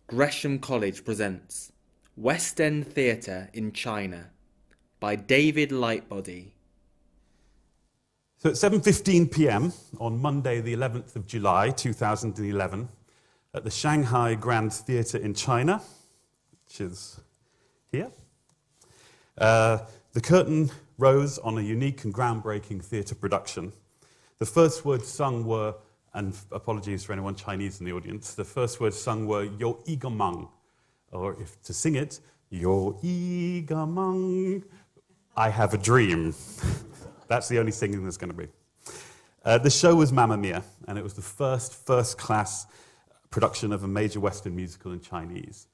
Gresham College presents West End Theatre in China by David Lightbody. So at 7:15 p.m. on Monday, the 11th of July, 2011, at the Shanghai Grand Theatre in China, which is here, the curtain rose on a unique and groundbreaking theatre production. The first words sung were, and apologies for anyone Chinese in the audience, the first words sung were "Yo Igamang," or if to sing it, "Yo Igamang, I have a dream." That's the only singing there's going to be. The show was Mamma Mia, and it was the first-class production of a major Western musical in Chinese.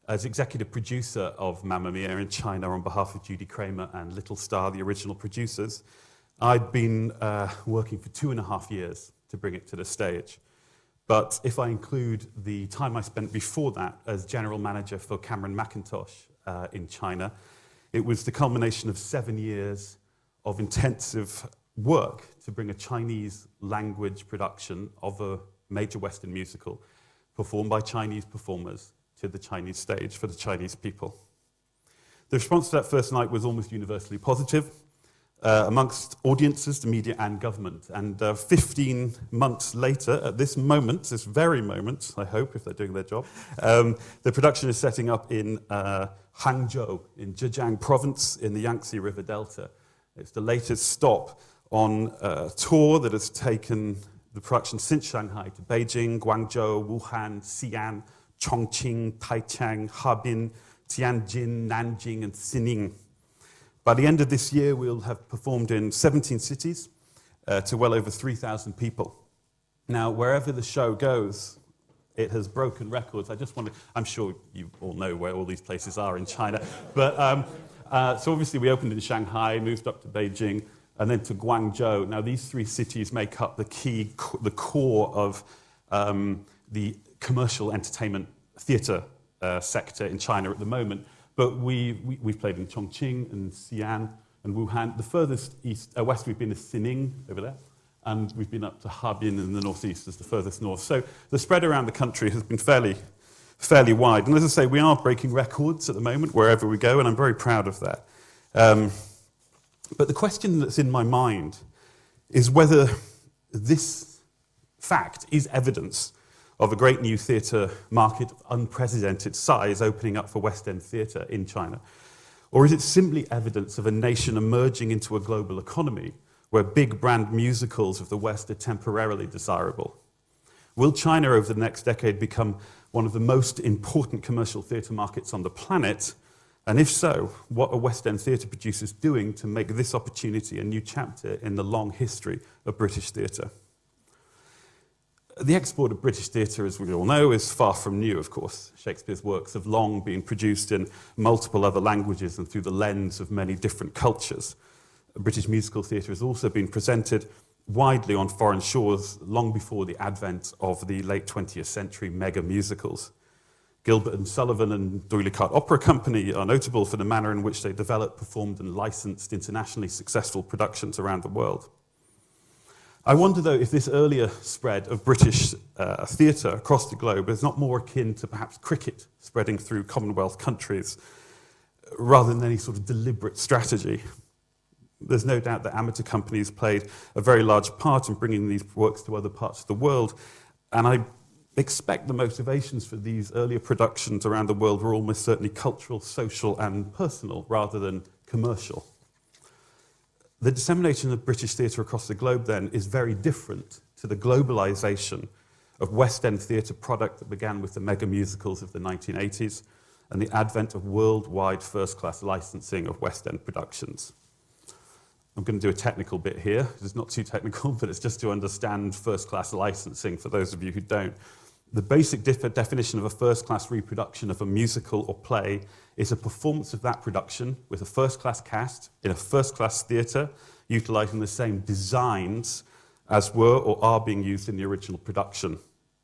As executive producer of Mamma Mia in China on behalf of Judy Kramer and Little Star, the original producers, I'd been working for 2.5 years to bring it to the stage. But if I include the time I spent before that as general manager for Cameron Mackintosh in China, it was the culmination of 7 years of intensive work to bring a Chinese language production of a major Western musical performed by Chinese performers to the Chinese stage for the Chinese people. The response to that first night was almost universally positive amongst audiences, the media and government. And 15 months later, at this moment, this very moment, I hope, if they're doing their job, the production is setting up in Hangzhou, in Zhejiang province, in the Yangtze River Delta. It's the latest stop on a tour that has taken the production since Shanghai to Beijing, Guangzhou, Wuhan, Xi'an, Chongqing, Taichung, Harbin, Tianjin, Nanjing, and Xining. By the end of this year, we'll have performed in 17 cities to well over 3,000 people. Now, wherever the show goes, it has broken records. I'm sure you all know where all these places are in China, but so obviously we opened in Shanghai, moved up to Beijing, and then to Guangzhou. Now, these three cities make up the core of the commercial entertainment theatre sector in China at the moment. But we've played in Chongqing and Xi'an and Wuhan. The furthest west we've been is Xining, over there. And we've been up to Harbin in the northeast as the furthest north. So the spread around the country has been fairly wide. And as I say, we are breaking records at the moment wherever we go, and I'm very proud of that. But the question that's in my mind is whether this fact is evidence of a great new theatre market of unprecedented size opening up for West End theatre in China? Or is it simply evidence of a nation emerging into a global economy where big brand musicals of the West are temporarily desirable? Will China over the next decade become one of the most important commercial theatre markets on the planet? And if so, what are West End theatre producers doing to make this opportunity a new chapter in the long history of British theatre? The export of British theatre, as we all know, is far from new, of course. Shakespeare's works have long been produced in multiple other languages and through the lens of many different cultures. British musical theatre has also been presented widely on foreign shores long before the advent of the late 20th century mega musicals. Gilbert and Sullivan and D'Oyly Carte Opera Company are notable for the manner in which they developed, performed and licensed internationally successful productions around the world. I wonder, though, if this earlier spread of British theatre across the globe is not more akin to perhaps cricket spreading through Commonwealth countries rather than any sort of deliberate strategy. There's no doubt that amateur companies played a very large part in bringing these works to other parts of the world, and I expect the motivations for these earlier productions around the world were almost certainly cultural, social, and personal rather than commercial. The dissemination of British theatre across the globe, then, is very different to the globalization of West End theatre product that began with the mega musicals of the 1980s and the advent of worldwide first-class licensing of West End productions. I'm going to do a technical bit here. It's not too technical, but it's just to understand first-class licensing for those of you who don't. The basic definition of a first-class reproduction of a musical or play is a performance of that production with a first-class cast in a first-class theatre, utilising the same designs as were or are being used in the original production,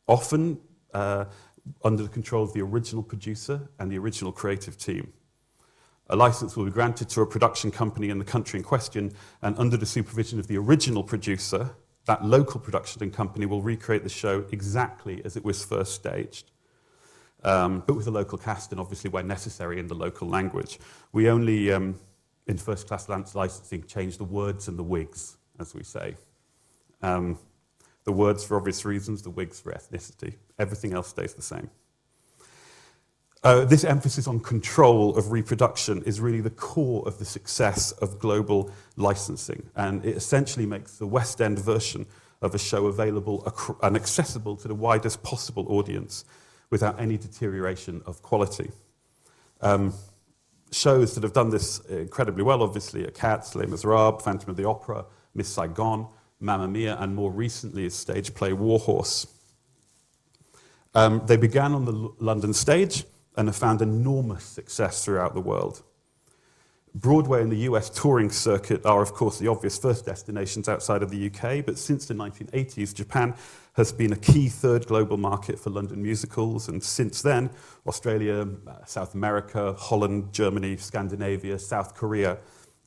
often under the control of the original producer and the original creative team. A license will be granted to a production company in the country in question, and under the supervision of the original producer, that local production company will recreate the show exactly as it was first staged. but with a local cast and obviously where necessary in the local language. We only, in first-class licensing, change the words and the wigs, as we say. The words for obvious reasons, the wigs for ethnicity. Everything else stays the same. This emphasis on control of reproduction is really the core of the success of global licensing, and it essentially makes the West End version of a show available and accessible to the widest possible audience without any deterioration of quality. Shows that have done this incredibly well, obviously, are Cats, Les Miserables, Phantom of the Opera, Miss Saigon, Mamma Mia, and more recently, his stage play Warhorse. They began on the London stage and have found enormous success throughout the world. Broadway and the US touring circuit are, of course, the obvious first destinations outside of the UK, but since the 1980s, Japan has been a key third global market for London musicals, and since then, Australia, South America, Holland, Germany, Scandinavia, South Korea,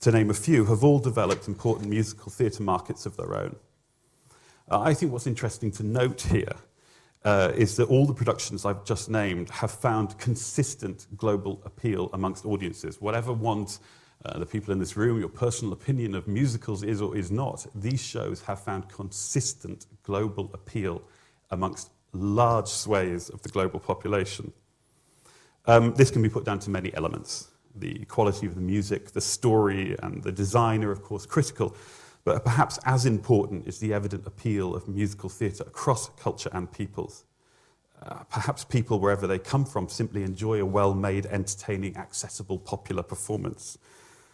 to name a few, have all developed important musical theatre markets of their own. I think what's interesting to note here is that all the productions I've just named have found consistent global appeal amongst audiences. Whatever one's, the people in this room, your personal opinion of musicals is or is not, these shows have found consistent global appeal amongst large swathes of the global population. This can be put down to many elements. The quality of the music, the story, and the design are, of course, critical, but perhaps as important is the evident appeal of musical theatre across culture and peoples. Perhaps people, wherever they come from, simply enjoy a well-made, entertaining, accessible, popular performance.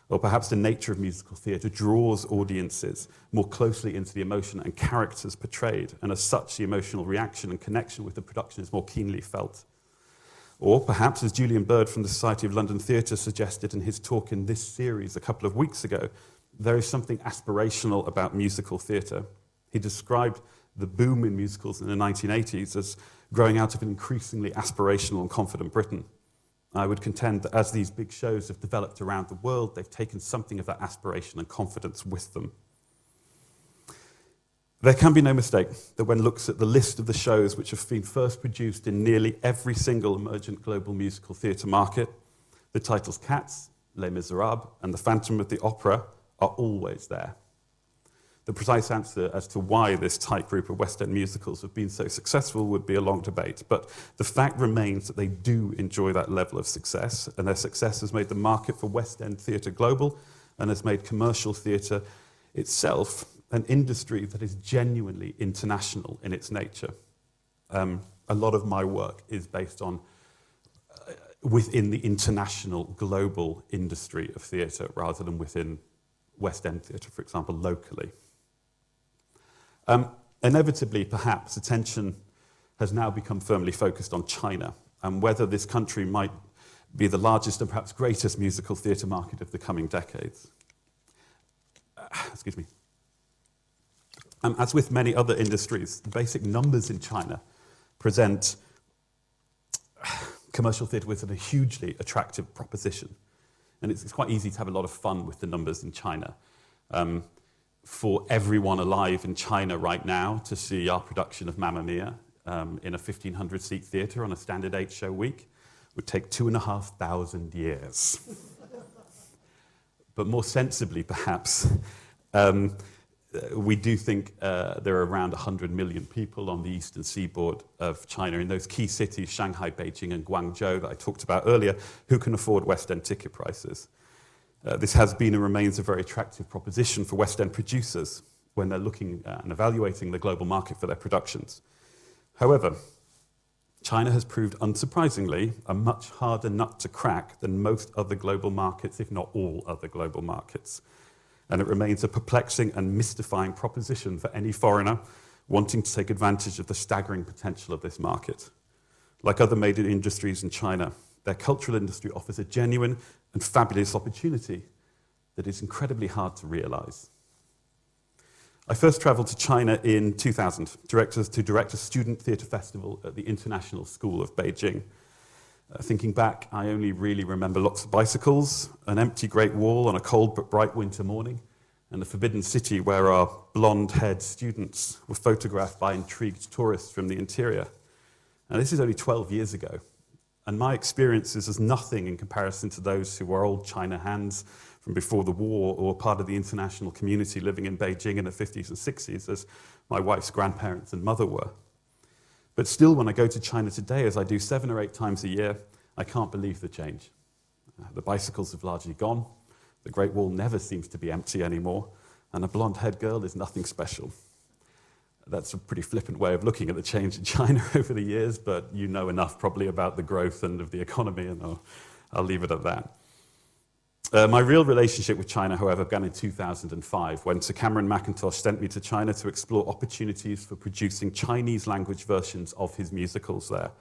Or perhaps the nature of musical theatre draws audiences more closely into the emotion and characters portrayed, and as such, the emotional reaction and connection with the production is more keenly felt. Or perhaps, as Julian Bird from the Society of London Theatre suggested in his talk in this series a couple of weeks ago, there is something aspirational about musical theatre. He described the boom in musicals in the 1980s as growing out of an increasingly aspirational and confident Britain. I would contend that as these big shows have developed around the world, they've taken something of that aspiration and confidence with them. There can be no mistake that when looks at the list of the shows which have been first produced in nearly every single emergent global musical theatre market, the titles Cats, Les Miserables, and The Phantom of the Opera are always there. The precise answer as to why this tight group of West End musicals have been so successful would be a long debate, but the fact remains that they do enjoy that level of success, and their success has made the market for West End theatre global and has made commercial theatre itself an industry that is genuinely international in its nature. A lot of my work is based on within the international global industry of theatre rather than within West End theatre, for example, locally. Inevitably, perhaps, attention has now become firmly focused on China and whether this country might be the largest and perhaps greatest musical theatre market of the coming decades. Excuse me. As with many other industries, the basic numbers in China present commercial theatre with a hugely attractive proposition. And it's quite easy to have a lot of fun with the numbers in China. For everyone alive in China right now to see our production of Mamma Mia in a 1,500-seat theatre on a standard 8-show week would take 2,500 years. But more sensibly, perhaps, we do think there are around 100 million people on the eastern seaboard of China in those key cities, Shanghai, Beijing, and Guangzhou, that I talked about earlier, who can afford West End ticket prices. This has been and remains a very attractive proposition for West End producers when they're looking and evaluating the global market for their productions. However, China has proved, unsurprisingly, a much harder nut to crack than most other global markets, if not all other global markets. And it remains a perplexing and mystifying proposition for any foreigner wanting to take advantage of the staggering potential of this market. Like other major industries in China, their cultural industry offers a genuine and fabulous opportunity that is incredibly hard to realize. I first traveled to China in 2000 to direct a student theatre festival at the International School of Beijing. Thinking back, I only really remember lots of bicycles, an empty Great Wall on a cold but bright winter morning, and the Forbidden City where our blonde-haired students were photographed by intrigued tourists from the interior. Now, this is only 12 years ago, And my experiences is nothing in comparison to those who were old China hands from before the war or part of the international community living in Beijing in the 50s and 60s, as my wife's grandparents and mother were. But still, when I go to China today, as I do 7 or 8 times a year, I can't believe the change. The bicycles have largely gone, the Great Wall never seems to be empty anymore, and a blonde-haired girl is nothing special. That's a pretty flippant way of looking at the change in China over the years, but you know enough probably about the growth and of the economy, and I'll leave it at that. My real relationship with China, however, began in 2005, when Sir Cameron Mackintosh sent me to China to explore opportunities for producing Chinese-language versions of his musicals there.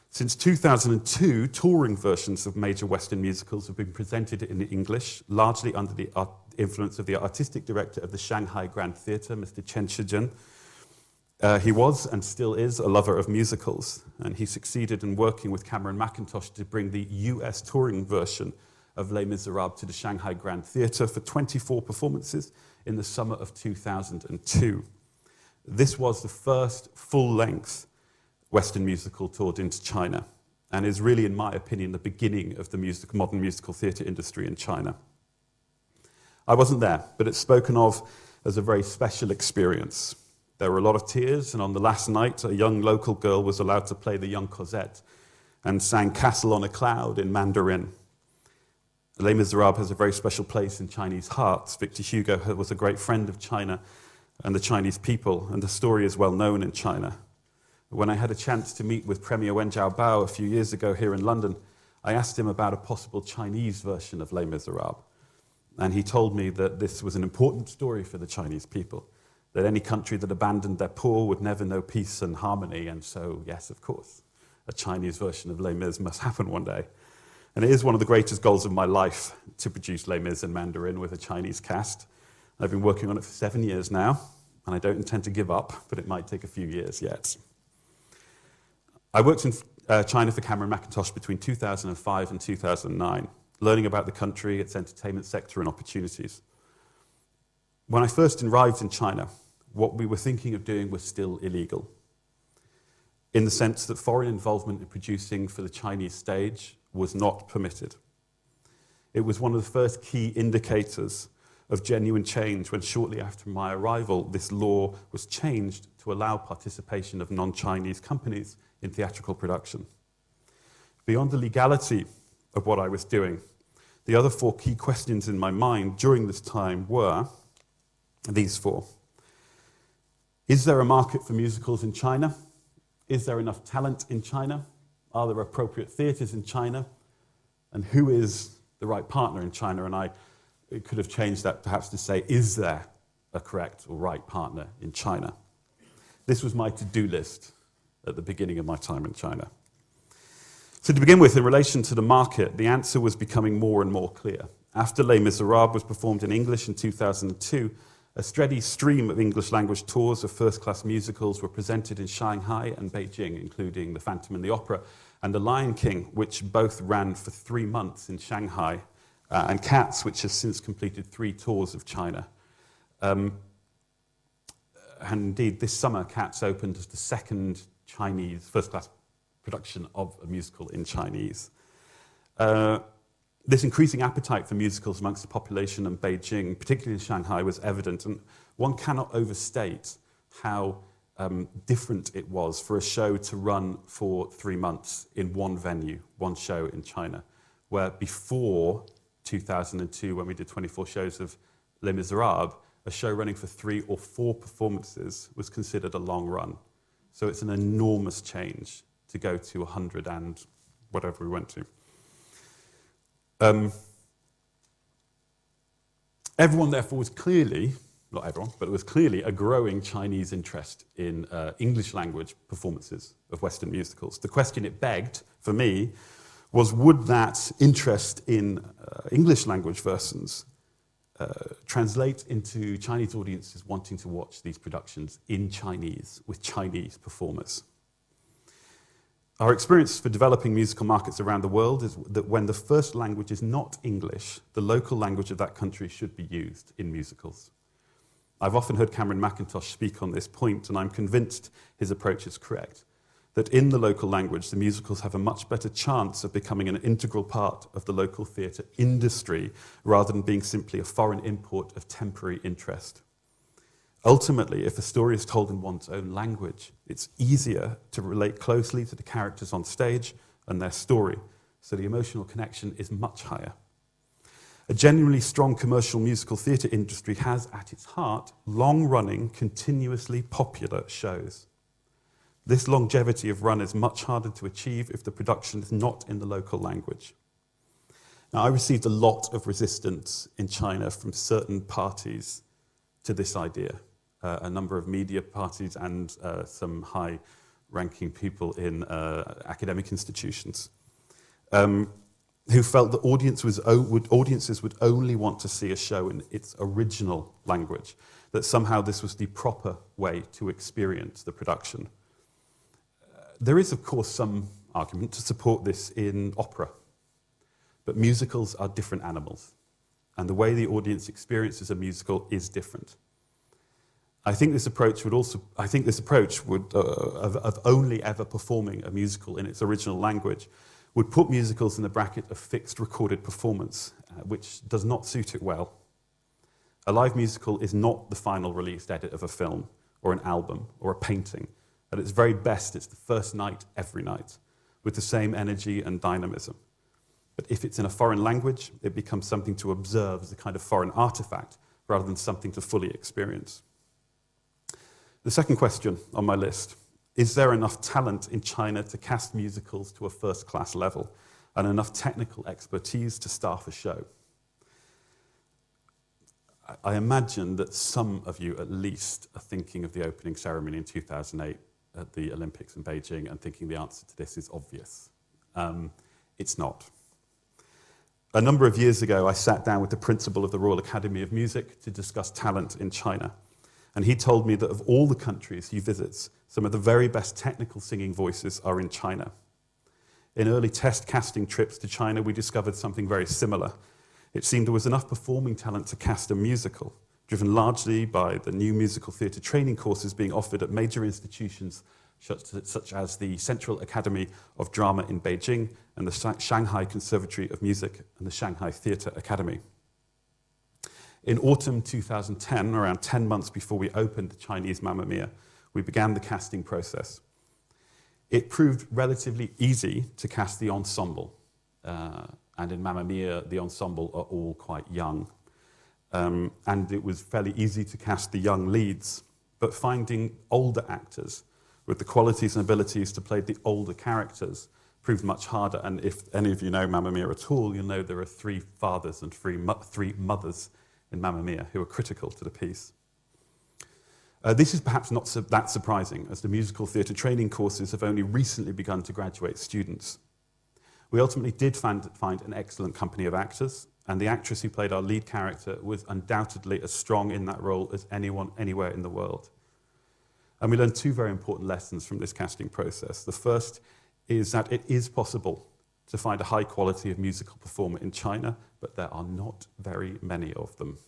Since 2002, touring versions of major Western musicals have been presented in English, largely under the influence of the artistic director of the Shanghai Grand Theatre, Mr. Chen Shijun. He was and still is a lover of musicals, and he succeeded in working with Cameron Mackintosh to bring the US touring version of Les Miserables to the Shanghai Grand Theatre for 24 performances in the summer of 2002. This was the first full-length Western musical toured into China, and is really, in my opinion, the beginning of the modern musical theatre industry in China. I wasn't there, but it's spoken of as a very special experience. There were a lot of tears, and on the last night, a young local girl was allowed to play the young Cosette and sang Castle on a Cloud in Mandarin. Les Miserables has a very special place in Chinese hearts. Victor Hugo was a great friend of China and the Chinese people, and the story is well known in China. When I had a chance to meet with Premier Wen Jiabao a few years ago here in London, I asked him about a possible Chinese version of Les Miserables. And he told me that this was an important story for the Chinese people, that any country that abandoned their poor would never know peace and harmony, and so, yes, of course, a Chinese version of Les Mis must happen one day. And it is one of the greatest goals of my life to produce Les Mis in Mandarin with a Chinese cast. I've been working on it for 7 years now, and I don't intend to give up, but it might take a few years yet. I worked in China for Cameron Mackintosh between 2005 and 2009, learning about the country, its entertainment sector, and opportunities. When I first arrived in China, what we were thinking of doing was still illegal, in the sense that foreign involvement in producing for the Chinese stage was not permitted. It was one of the first key indicators of genuine change when, shortly after my arrival, this law was changed to allow participation of non-Chinese companies in theatrical production. Beyond the legality of what I was doing, the other 4 key questions in my mind during this time were these 4. Is there a market for musicals in China? Is there enough talent in China? Are there appropriate theatres in China? And who is the right partner in China? And I could have changed that perhaps to say, is there a correct or right partner in China? This was my to-do list at the beginning of my time in China. So to begin with, in relation to the market, the answer was becoming more and more clear. After Les Miserables was performed in English in 2002, a steady stream of English-language tours of first-class musicals were presented in Shanghai and Beijing, including The Phantom and the Opera and The Lion King, which both ran for 3 months in Shanghai, and Cats, which has since completed 3 tours of China. And indeed, this summer, Cats opened as the second Chinese first-class production of a musical in Chinese. This increasing appetite for musicals amongst the population in Beijing, particularly in Shanghai, was evident, and one cannot overstate how different it was for a show to run for 3 months in one venue, one show in China, where before 2002, when we did 24 shows of Les Miserables, a show running for 3 or 4 performances was considered a long run. So it's an enormous change to go to 100 and whatever we went to. Everyone, therefore, was clearly, not everyone, but it was clearly a growing Chinese interest in English language performances of Western musicals. The question it begged, for me, was would that interest in English language versions translate into Chinese audiences wanting to watch these productions in Chinese with Chinese performers? Our experience for developing musical markets around the world is that when the first language is not English, the local language of that country should be used in musicals. I've often heard Cameron Mackintosh speak on this point, and I'm convinced his approach is correct. that in the local language, the musicals have a much better chance of becoming an integral part of the local theatre industry rather than being simply a foreign import of temporary interest. Ultimately, if a story is told in one's own language, it's easier to relate closely to the characters on stage and their story, so the emotional connection is much higher. A genuinely strong commercial musical theatre industry has at its heart long-running, continuously popular shows. This longevity of run is much harder to achieve if the production is not in the local language. Now, I received a lot of resistance in China from certain parties to this idea, a number of media parties and some high-ranking people in academic institutions. Who felt that audiences would only want to see a show in its original language, that somehow this was the proper way to experience the production. There is, of course, some argument to support this in opera, but musicals are different animals, and the way the audience experiences a musical is different. I think this approach would of only ever performing a musical in its original language would put musicals in the bracket of fixed recorded performance, which does not suit it well. A live musical is not the final released edit of a film or an album or a painting. At its very best, it's the first night every night, with the same energy and dynamism. But if it's in a foreign language, it becomes something to observe as a kind of foreign artifact rather than something to fully experience. The second question on my list: is there enough talent in China to cast musicals to a first-class level and enough technical expertise to staff a show? I imagine that some of you at least are thinking of the opening ceremony in 2008 at the Olympics in Beijing and thinking the answer to this is obvious. It's not. A number of years ago, I sat down with the principal of the Royal Academy of Music to discuss talent in China. And he told me that of all the countries he visits, some of the very best technical singing voices are in China. In early test casting trips to China, we discovered something very similar. It seemed there was enough performing talent to cast a musical, driven largely by the new musical theatre training courses being offered at major institutions such as the Central Academy of Drama in Beijing and the Shanghai Conservatory of Music and the Shanghai Theatre Academy. In autumn 2010, around 10 months before we opened the Chinese Mamma Mia, we began the casting process. It proved relatively easy to cast the ensemble, and in Mamma Mia, the ensemble are all quite young. And it was fairly easy to cast the young leads, but finding older actors with the qualities and abilities to play the older characters proved much harder. And if any of you know Mamma Mia at all, you'll know there are 3 fathers and 3 mothers in Mamma Mia who are critical to the piece. This is perhaps not that surprising, as the musical theatre training courses have only recently begun to graduate students. We ultimately did find an excellent company of actors, and the actress who played our lead character was undoubtedly as strong in that role as anyone anywhere in the world. And we learned 2 very important lessons from this casting process. The first is that it is possible to find a high quality of musical performer in China, but there are not very many of them.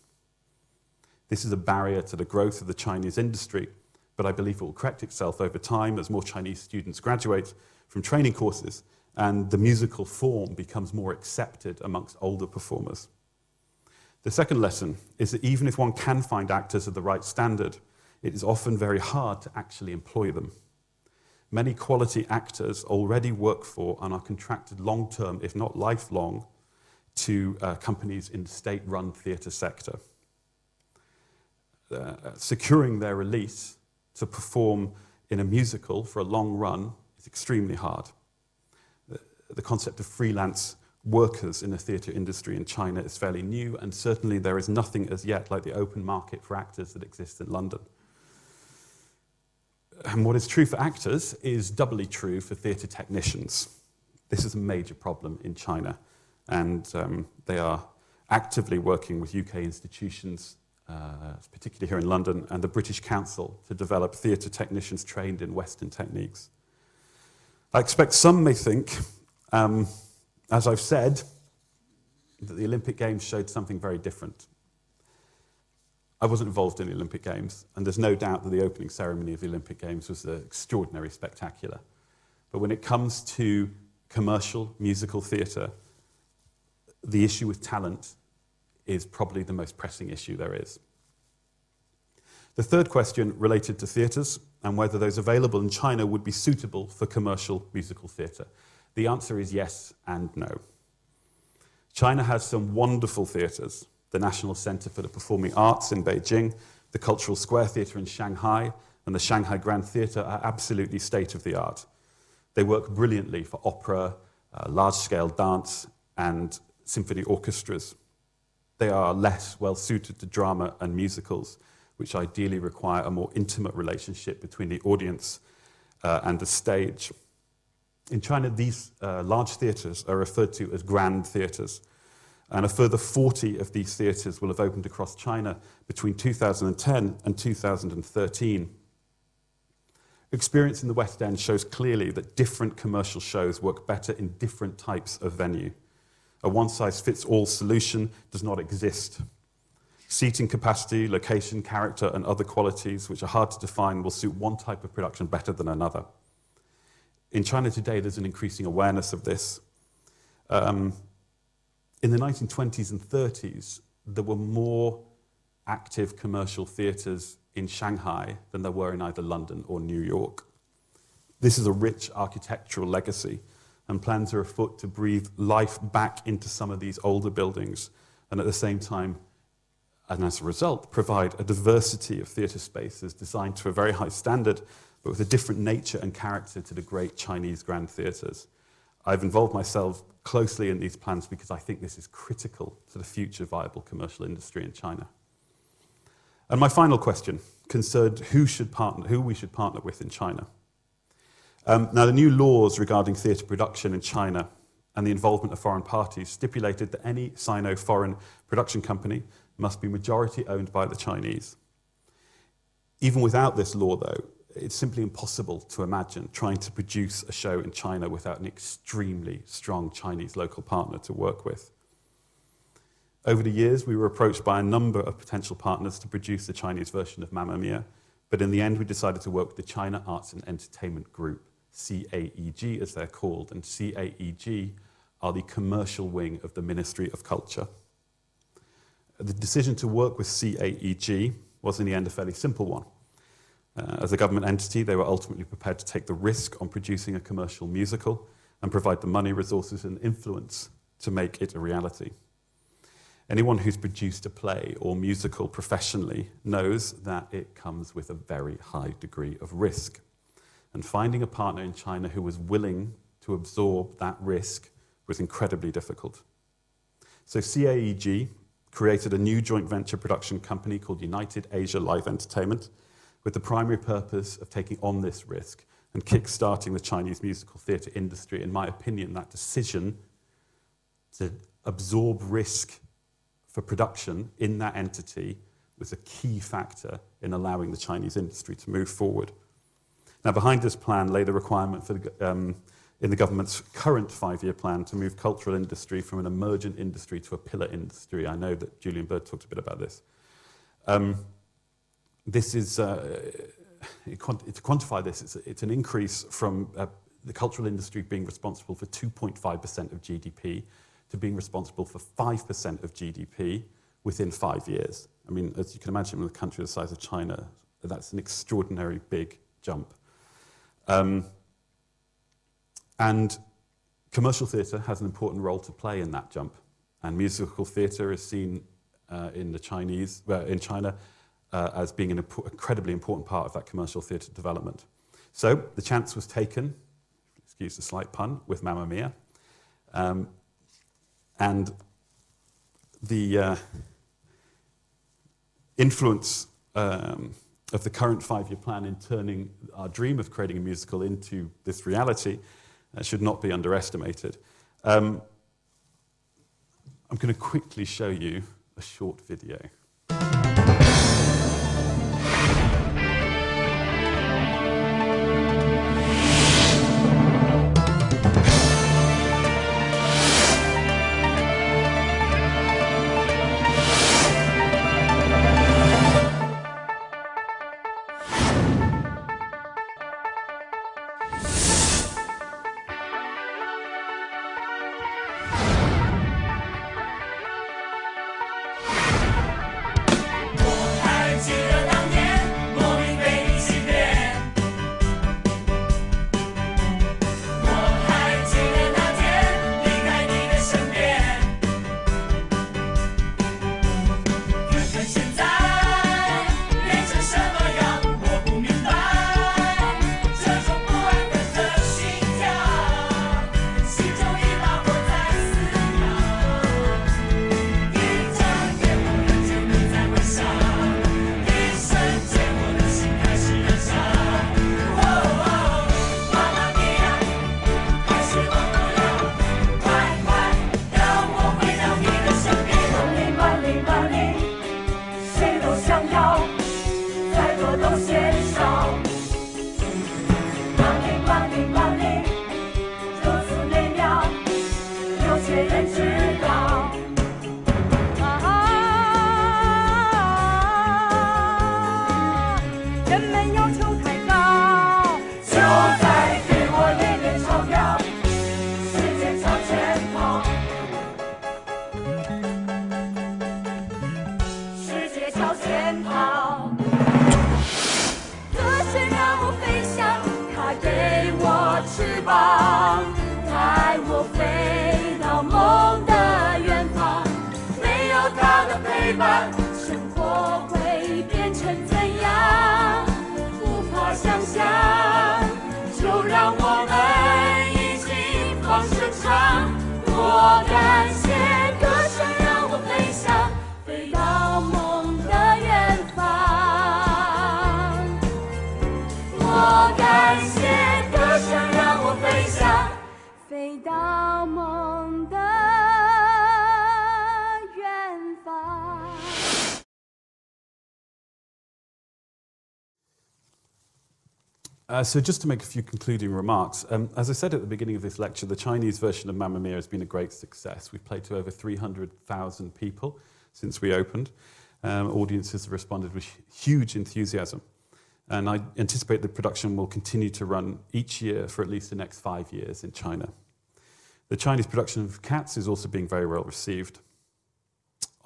This is a barrier to the growth of the Chinese industry, but I believe it will correct itself over time as more Chinese students graduate from training courses and the musical form becomes more accepted amongst older performers. The second lesson is that even if one can find actors of the right standard, it is often very hard to actually employ them. Many quality actors already work for and are contracted long-term, if not lifelong, to companies in the state-run theatre sector. Securing their release to perform in a musical for a long run is extremely hard. The concept of freelance workers in the theatre industry in China is fairly new, and certainly there is nothing as yet like the open market for actors that exists in London. And what is true for actors is doubly true for theatre technicians. This is a major problem in China, and they are actively working with UK institutions, particularly here in London, and the British Council to develop theatre technicians trained in Western techniques. I expect some may think, as I've said, that the Olympic Games showed something very different. I wasn't involved in the Olympic Games, and there's no doubt that the opening ceremony of the Olympic Games was extraordinarily spectacular. But when it comes to commercial musical theatre, the issue with talent is probably the most pressing issue there is. The third question related to theatres and whether those available in China would be suitable for commercial musical theatre. The answer is yes and no. China has some wonderful theatres. The National Centre for the Performing Arts in Beijing, the Cultural Square Theatre in Shanghai, and the Shanghai Grand Theatre are absolutely state-of-the-art. They work brilliantly for opera, large-scale dance, and symphony orchestras. They are less well-suited to drama and musicals, which ideally require a more intimate relationship between the audience and the stage. In China, these large theatres are referred to as grand theatres, and a further 40 of these theatres will have opened across China between 2010 and 2013. Experience in the West End shows clearly that different commercial shows work better in different types of venue. A one-size-fits-all solution does not exist. Seating capacity, location, character, and other qualities, which are hard to define, will suit one type of production better than another. In China today, there's an increasing awareness of this. In the 1920s and 30s, there were more active commercial theatres in Shanghai than there were in either London or New York. This is a rich architectural legacy, and plans are afoot to breathe life back into some of these older buildings, and at the same time, and as a result, provide a diversity of theatre spaces designed to a very high standard, but with a different nature and character to the great Chinese grand theatres. I've involved myself closely in these plans because I think this is critical to the future viable commercial industry in China. And my final question concerned who we should partner with in China. Now, the new laws regarding theatre production in China and the involvement of foreign parties stipulated that any Sino-foreign production company must be majority owned by the Chinese. Even without this law, though, it's simply impossible to imagine trying to produce a show in China without an extremely strong Chinese local partner to work with. Over the years, we were approached by a number of potential partners to produce the Chinese version of Mamma Mia, but in the end, we decided to work with the China Arts and Entertainment Group, CAEG as they're called, and CAEG are the commercial wing of the Ministry of Culture. The decision to work with CAEG was in the end a fairly simple one. As a government entity, they were ultimately prepared to take the risk on producing a commercial musical and provide the money, resources, and influence to make it a reality. Anyone who's produced a play or musical professionally knows that it comes with a very high degree of risk. And finding a partner in China who was willing to absorb that risk was incredibly difficult. So CAEG created a new joint venture production company called United Asia Live Entertainment, with the primary purpose of taking on this risk and kick-starting the Chinese musical theatre industry. In my opinion, that decision to absorb risk for production in that entity was a key factor in allowing the Chinese industry to move forward. Now, behind this plan lay the requirement for in the government's current 5-year plan to move cultural industry from an emergent industry to a pillar industry. I know that Julian Bird talked a bit about this. This is, to quantify this, it's an increase from the cultural industry being responsible for 2.5% of GDP to being responsible for 5% of GDP within 5 years. I mean, as you can imagine, in a country the size of China, that's an extraordinary big jump. And commercial theatre has an important role to play in that jump. And musical theatre is seen in China as being an incredibly important part of that commercial theatre development. So the chance was taken, excuse the slight pun, with Mamma Mia. And the influence of the current 5-year plan in turning our dream of creating a musical into this reality should not be underestimated. I'm going to quickly show you a short video. So just to make a few concluding remarks, as I said at the beginning of this lecture, the Chinese version of Mamma Mia has been a great success. We've played to over 300,000 people since we opened. Audiences have responded with huge enthusiasm. And I anticipate the production will continue to run each year for at least the next 5 years in China. The Chinese production of Cats is also being very well received.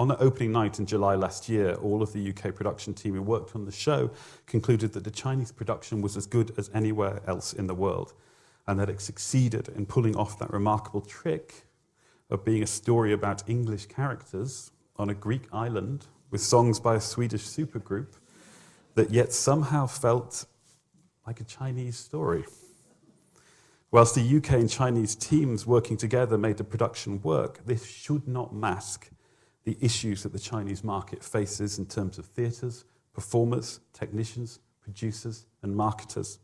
On the opening night in July last year, all of the UK production team who worked on the show concluded that the Chinese production was as good as anywhere else in the world, and that it succeeded in pulling off that remarkable trick of being a story about English characters on a Greek island with songs by a Swedish supergroup that yet somehow felt like a Chinese story. Whilst the UK and Chinese teams working together made the production work, this should not mask the issues that the Chinese market faces in terms of theatres, performers, technicians, producers, and marketers.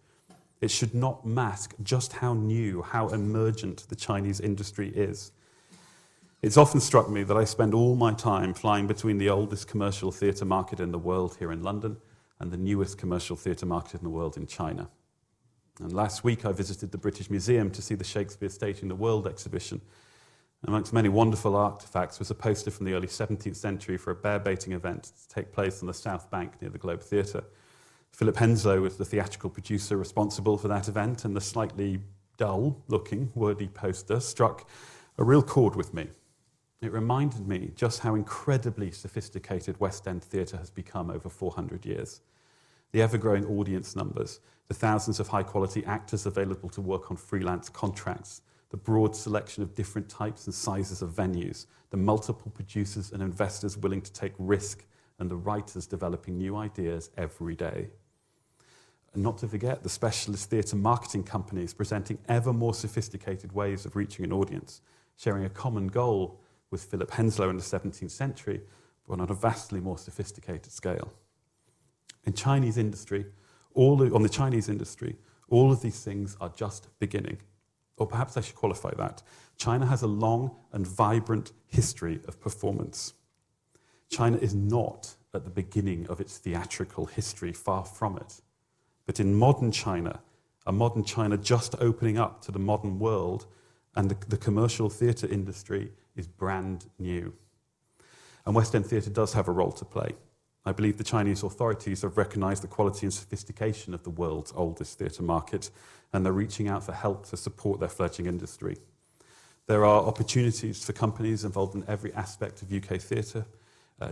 It should not mask just how new, how emergent the Chinese industry is. It's often struck me that I spend all my time flying between the oldest commercial theatre market in the world here in London and the newest commercial theatre market in the world in China. And last week I visited the British Museum to see the Shakespeare Staging the World exhibition. Amongst many wonderful artefacts was a poster from the early 17th century for a bear-baiting event to take place on the South Bank near the Globe Theatre. Philip Henslow was the theatrical producer responsible for that event, and the slightly dull-looking, wordy poster struck a real chord with me. It reminded me just how incredibly sophisticated West End theatre has become over 400 years. The ever-growing audience numbers, the thousands of high-quality actors available to work on freelance contracts, the broad selection of different types and sizes of venues, the multiple producers and investors willing to take risk, and the writers developing new ideas every day. And not to forget the specialist theatre marketing companies presenting ever more sophisticated ways of reaching an audience, sharing a common goal with Philip Henslow in the 17th century, but on a vastly more sophisticated scale. On the Chinese industry, all of these things are just beginning. Or perhaps I should qualify that. China has a long and vibrant history of performance. China is not at the beginning of its theatrical history, far from it. But in modern China, a modern China just opening up to the modern world, and the commercial theatre industry is brand new. And West End theatre does have a role to play. I believe the Chinese authorities have recognized the quality and sophistication of the world's oldest theatre market, and they're reaching out for help to support their fledgling industry. There are opportunities for companies involved in every aspect of UK theatre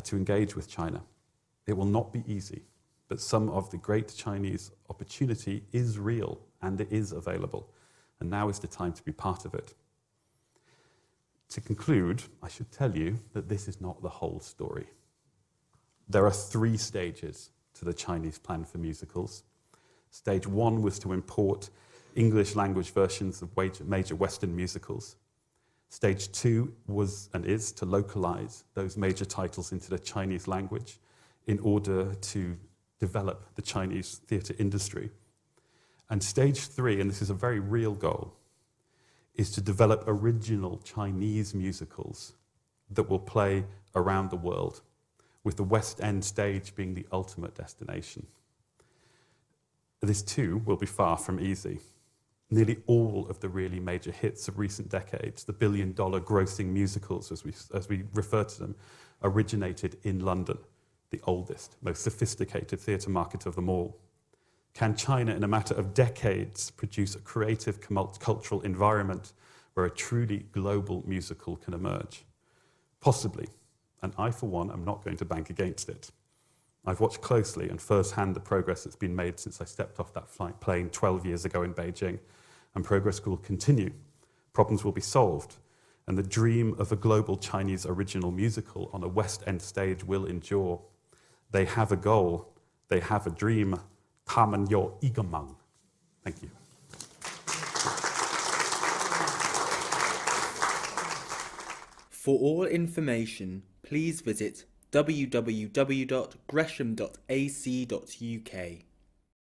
to engage with China. It will not be easy, but some of the great Chinese opportunity is real and it is available, and now is the time to be part of it. To conclude, I should tell you that this is not the whole story. There are 3 stages to the Chinese plan for musicals. Stage 1 was to import English language versions of major Western musicals. Stage 2 was and is to localize those major titles into the Chinese language in order to develop the Chinese theatre industry. And stage 3, and this is a very real goal, is to develop original Chinese musicals that will play around the world, with the West End stage being the ultimate destination. This too will be far from easy. Nearly all of the really major hits of recent decades, the billion-dollar grossing musicals, as we refer to them, originated in London, the oldest, most sophisticated theatre market of them all. Can China, in a matter of decades, produce a creative cultural environment where a truly global musical can emerge? Possibly. And I, for one, am not going to bank against it. I've watched closely and first-hand the progress that's been made since I stepped off that flight plane 12 years ago in Beijing, and progress will continue. Problems will be solved, and the dream of a global Chinese original musical on a West End stage will endure. They have a goal, they have a dream. 他们有一个梦. Thank you. For all information, please visit www.gresham.ac.uk.